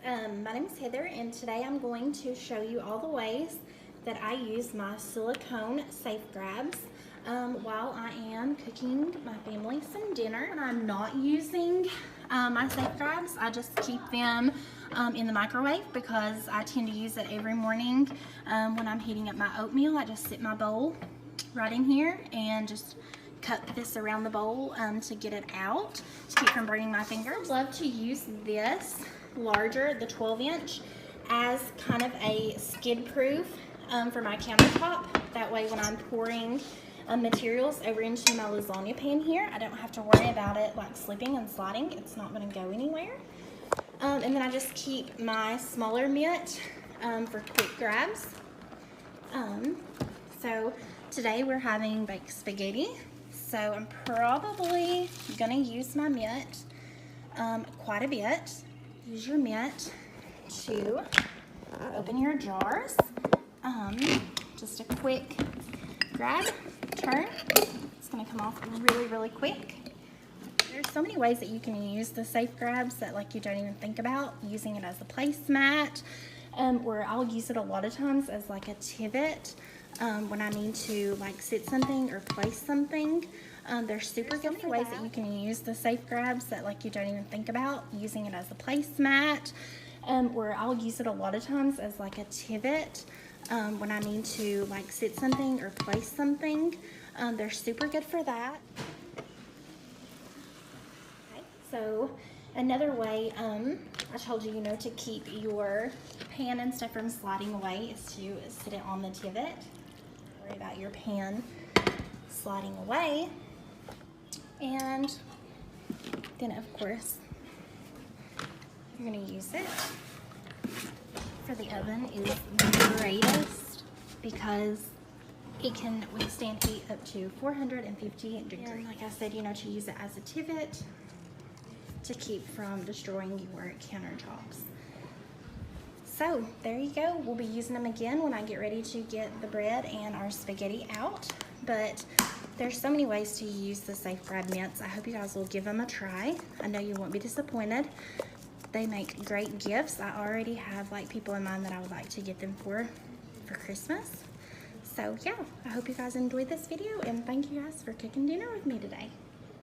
My name is Heather, and today I'm going to show you all the ways that I use my silicone safe grabs while I am cooking my family some dinner. When I'm not using my safe grabs, I just keep them in the microwave because I tend to use it every morning when I'm heating up my oatmeal. I just sit my bowl right in here and just cup this around the bowl to get it out, to keep from burning my fingers. I love to use this larger, the 12-inch, as kind of a skid-proof for my countertop. That way when I'm pouring materials over into my lasagna pan here, I don't have to worry about it like slipping and sliding. It's not going to go anywhere. And then I just keep my smaller mitt for quick grabs. So today we're having baked spaghetti. So I'm probably gonna use my mitt quite a bit. Use your mitt to open your jars. Just a quick grab, turn. It's gonna come off really quick. There's so many ways that you can use the safe grabs that like you don't even think about. Using it as a placemat, or I'll use it a lot of times as like a pivot. When I need to like sit something or place something. They're super good for ways that you can use the safe grabs that like you don't even think about. Using it as a placemat, or I'll use it a lot of times as like a pivot. When I need to like sit something or place something. They're super good for that. Okay, so another way, I told you, to keep your pan and stuff from sliding away is to sit it on the pivot. Worry about your pan sliding away. And then of course, you're gonna use it for the oven is the greatest because it can withstand heat up to 450 degrees. And like I said, to use it as a pivot to keep from destroying your countertops. So there you go. We'll be using them again when I get ready to get the bread and our spaghetti out. But there's so many ways to use the safe grab mitts. I hope you guys will give them a try. I know you won't be disappointed. They make great gifts. I already have like people in mind that I would like to get them for Christmas. So yeah, I hope you guys enjoyed this video, and thank you guys for cooking dinner with me today.